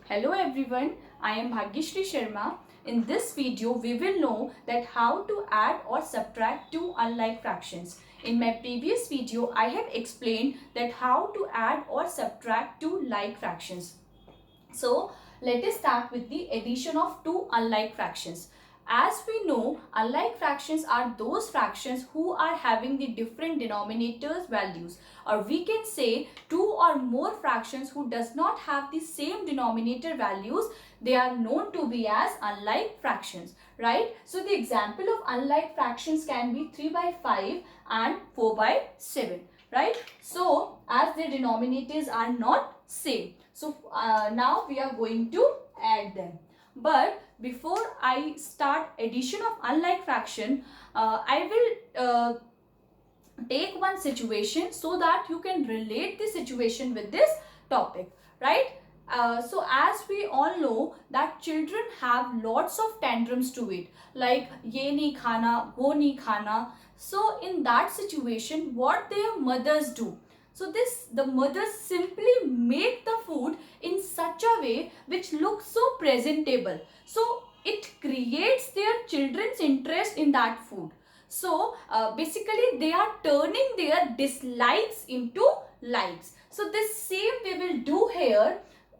Hello everyone, I am Bhagyashree Sharma. In this video, we will know that how to add or subtract two unlike fractions. In my previous video, I have explained that how to add or subtract two like fractions. So, let us start with the addition of two unlike fractions. As we know, unlike fractions are those fractions who are having the different denominators values, or we can say two or more fractions who does not have the same denominator values. They are known to be as unlike fractions, right? So the example of unlike fractions can be 3 by 5 and 4 by 7, right? So as their denominators are not same, so now we are going to add them. But before I start addition of unlike fraction, I will take one situation so that you can relate the situation with this topic, right? So as we all know that children have lots of tantrums to it, like ye nahi khana, wo nahi khana. So in that situation, what their mothers do? So the mothers simply make the food in such a way which looks so presentable. So it creates their children's interest in that food. So basically they are turning their dislikes into likes. So this same we will do here.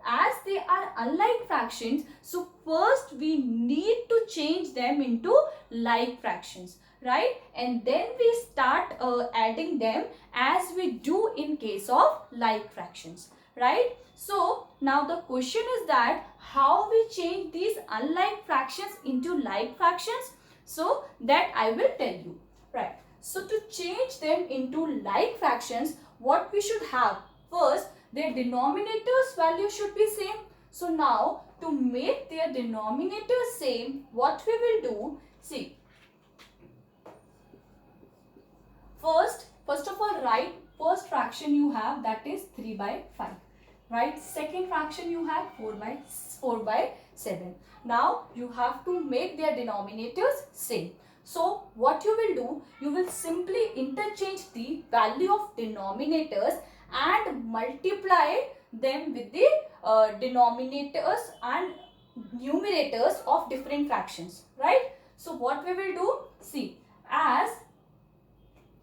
As they are unlike fractions, so first we need to change them into like fractions, right? And then we start adding them as we do in case of like fractions, right? So now the question is that how we change these unlike fractions into like fractions? So that I will tell you, right? So to change them into like fractions, what we should have? First, their denominators value should be same. So now to make their denominators same, what we will do? See, first of all, write first fraction you have, that is 3 by 5. Right? Second fraction you have 4 by 7. Now you have to make their denominators same. So what you will do? You will simply interchange the value of denominators and multiply them with the denominators and numerators of different fractions, right? So what we will do? See, as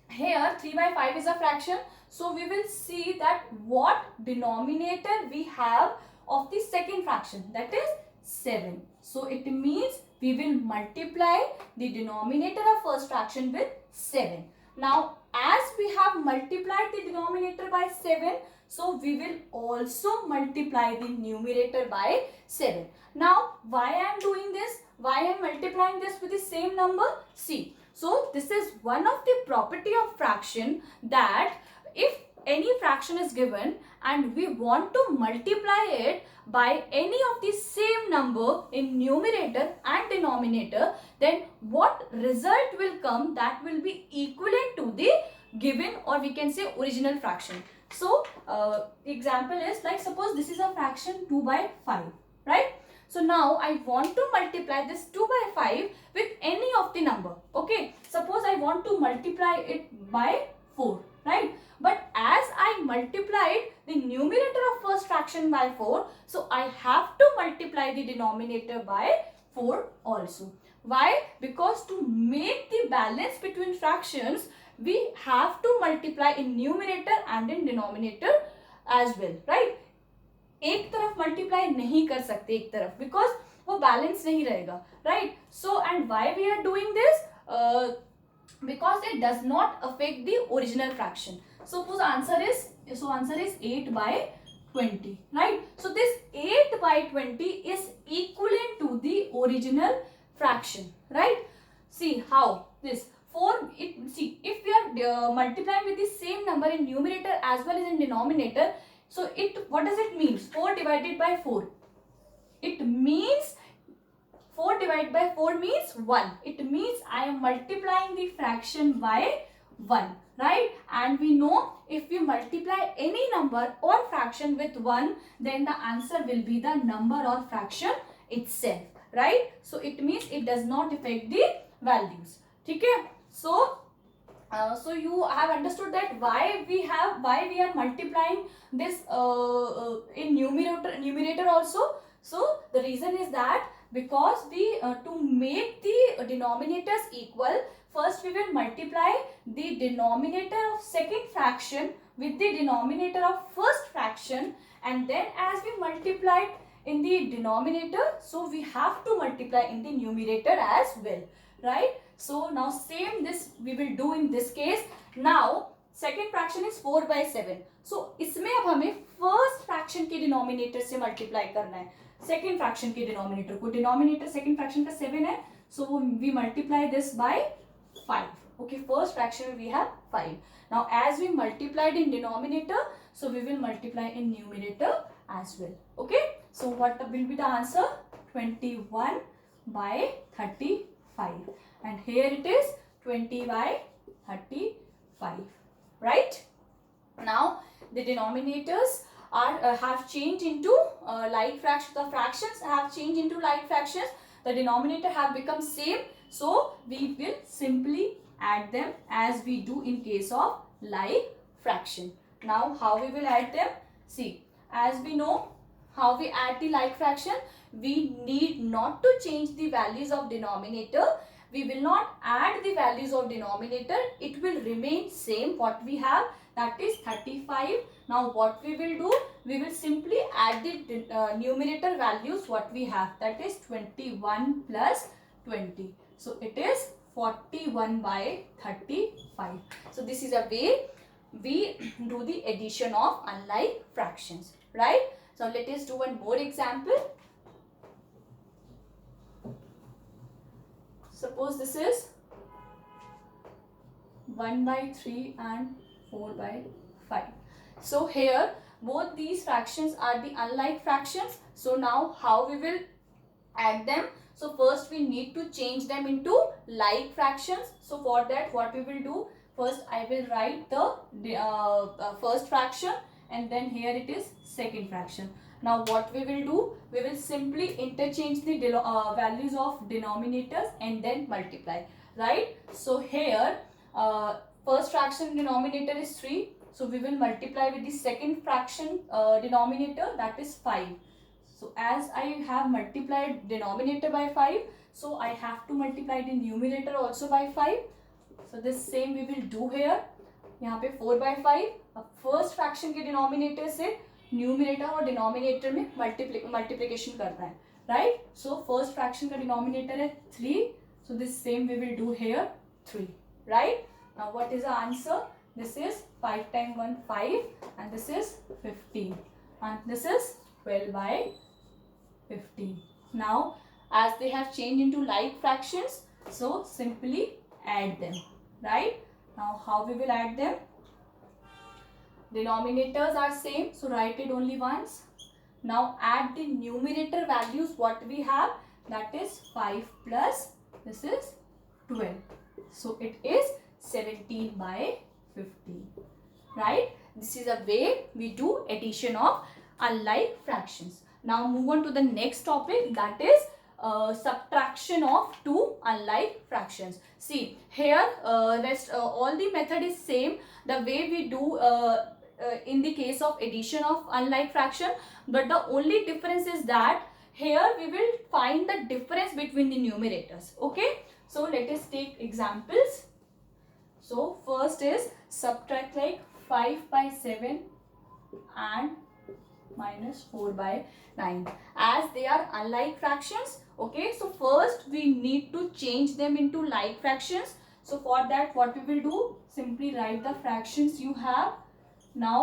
here 3 by 5 is a fraction, so we will see that what denominator we have of the second fraction, that is 7. So it means we will multiply the denominator of first fraction with 7. Now as we have multiplied the denominator by 7, so we will also multiply the numerator by 7. Now why I am doing this? Why I am multiplying this with the same number? See, so this is one of the property of fraction, that if any fraction is given and we want to multiply it by any of the same number in numerator and denominator, then what result will come? That will be equivalent to the given, or we can say original fraction. So the example is like, suppose this is a fraction 2 by 5, right? So now I want to multiply this 2 by 5 with any of the number. Okay, suppose I want to multiply it by 4, right? But as I multiplied the numerator of first fraction by 4, so I have to multiply the denominator by 4 also. Why? Because to make the balance between fractions, we have to multiply in numerator and in denominator as well, right? एक तरफ multiply नहीं कर सकते एक तरफ, because वो balance नहीं रहेगा, right? So and why we are doing this? Because it does not affect the original fraction. Suppose answer is 8 by 20, right? So this 8 by 20 is equivalent to the original fraction, right? See how this 4, see, if we are multiplying with the same number in numerator as well as in denominator, so what does it mean? 4 divided by 4. It means 4 divided by 4 means 1. It means I am multiplying the fraction by 1, right? And we know if we multiply any number or fraction with 1, then the answer will be the number or fraction itself, right? So it means it does not affect the values. Okay? So you have understood that why we are multiplying this in numerator also. So the reason is that because we to make the denominators equal, first we will multiply the denominator of second fraction with the denominator of first fraction, and then as we multiplied in the denominator, so we have to multiply in the numerator as well, right? So now same this we will do in this case. Now second fraction is 4/7. So इसमें अब हमें first fraction के denominator से multiply करना है second fraction के denominator को. Denominator second fraction का 7 है, so we multiply this by 5. Okay, first fraction we have 5. Now as we multiplied in denominator, so we will multiply in numerator as well. Okay, so what will be the answer? 21/35, and here it is 20/35, right? Now the denominators are have changed into like fractions. The fractions have changed into like fractions. The denominator have become same, so we will simply add them as we do in case of like fraction. Now how we will add them? See, as we know how we add the like fraction, we need not to change the values of denominator. We will not add the values of denominator. It will remain same what we have, that is 35. Now what we will do? We will simply add the numerator values what we have, that is 21 plus 20. So it is 41/35. So this is a way we do the addition of unlike fractions, right? So let us do one more example. Suppose this is 1/3 and 4/5. So here both these fractions are the unlike fractions. So now how we will add them? So first we need to change them into like fractions. So for that what we will do? First I will write the first fraction, and then here it is second fraction. Now what we will do? We will simply interchange the values of denominators and then multiply, right? So here first fraction denominator is 3. So we will multiply with the second fraction denominator, that is 5. So as I have multiplied denominator by 5, so I have to multiply the numerator also by 5. So this same we will do here. यहाँ पे 4/5. अब first fraction के denominator से numerator और denominator में multiplication करना है, right? So first fraction का डिनोमिनेटर है 3. So this same we will do here 3, right? Now what is the answer? This is 5 times 1 5, and this is 15, and this is 12/15. Now as they have changed into like fractions, so simply add them, right? Now how we will add them? Denominators are same, so write it only once. Now add the numerator values what we have, that is 5 plus this is 12. So it is 17/15, right? This is a way we do addition of unlike fractions. Now move on to the next topic, that is subtraction of two unlike fractions. See here rest all the method is same, the way we do in the case of addition of unlike fraction, but the only difference is that here we will find the difference between the numerators. Okay, so let us take examples. So first is subtract like 5/7 and minus 4/9, as they are unlike fractions. Okay, so first we need to change them into like fractions. So for that what we will do? Simply write the fractions you have. Now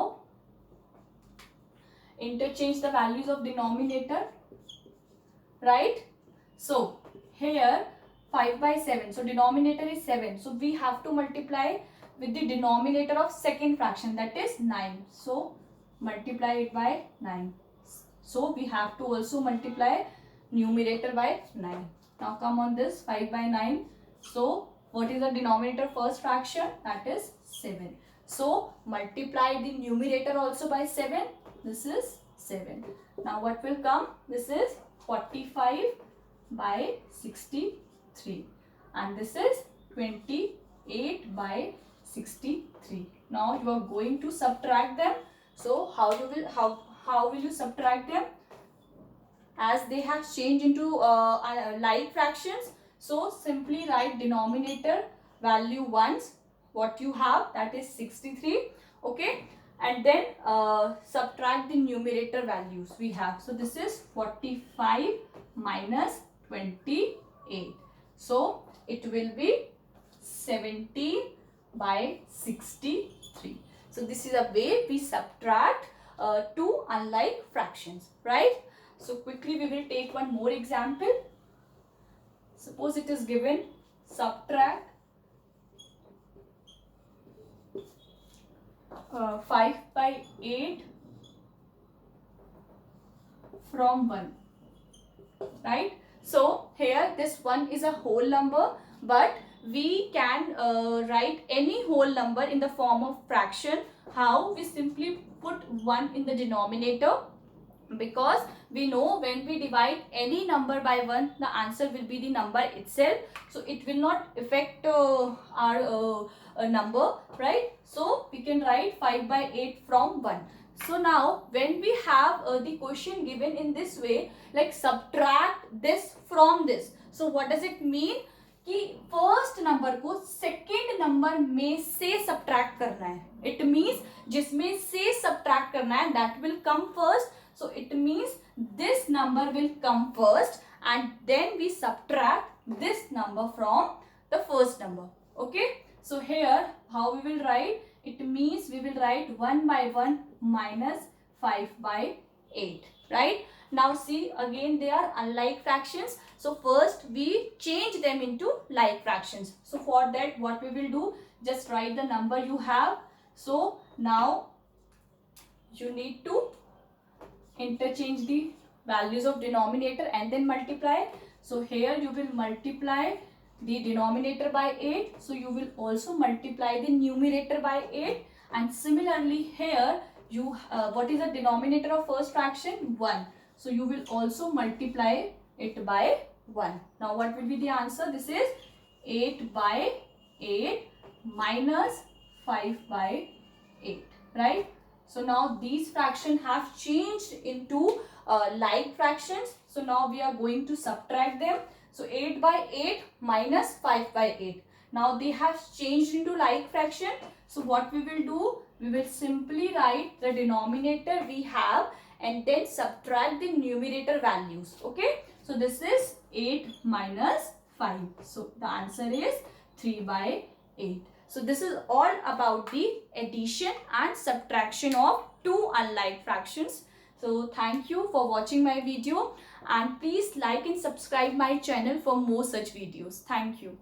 interchange the values of denominator, right? So here 5/7, so denominator is 7, so we have to multiply with the denominator of second fraction, that is 9. So multiply it by 9. So we have to also multiply numerator by 9. Now come on this 5/9. So what is the denominator first fraction? That is 7. So multiply the numerator also by 7. This is 7. Now what will come? This is 45/63, and this is 28/63. Now you are going to subtract them. So how will you subtract them? as they have changed into like fractions. So simply write denominator value ones, what you have, that is 63. Okay, and then subtract the numerator values we have. So this is 45 minus 28. So it will be 17 by 63. So this is a way we subtract two unlike fractions, right? So quickly we will take one more example. Suppose it is given subtract 5 by 8 from 1, right? So here this one is a whole number, but we can write any whole number in the form of fraction. How? We simply put 1 in the denominator, because we know when we divide any number by 1, the answer will be the number itself, so it will not affect our number, right? So we can write 5 by 8 from 1. So now when we have the question given in this way, like subtract this from this, so what does it mean? कि first number को second number में से subtract करना है. It means जिसमें से subtract करना है that will come first. So it means this number will come first and then we subtract this number from the first number. Okay. So here how we will write? It means we will write 1 by 1 minus 5 by 8. Right. Now see, again they are unlike fractions. So first we change them into like fractions. So for that what we will do? Just write the number you have. So now you need to interchange the values of denominator and then multiply. So here you will multiply the denominator by 8. So you will also multiply the numerator by 8. And similarly here you what is the denominator of first fraction? 1. So you will also multiply it by 1. Now what will be the answer? This is 8 by 8 minus 5 by 8, right? So now these fractions have changed into like fractions. So now we are going to subtract them. So 8 by 8 minus 5 by 8. Now they have changed into like fraction. So what we will do? We will simply write the denominator we have and then subtract the numerator values. Okay. So this is 8 minus 5. So the answer is 3 by 8. So this is all about the addition and subtraction of two unlike fractions. So thank you for watching my video and please like and subscribe my channel for more such videos. Thank you.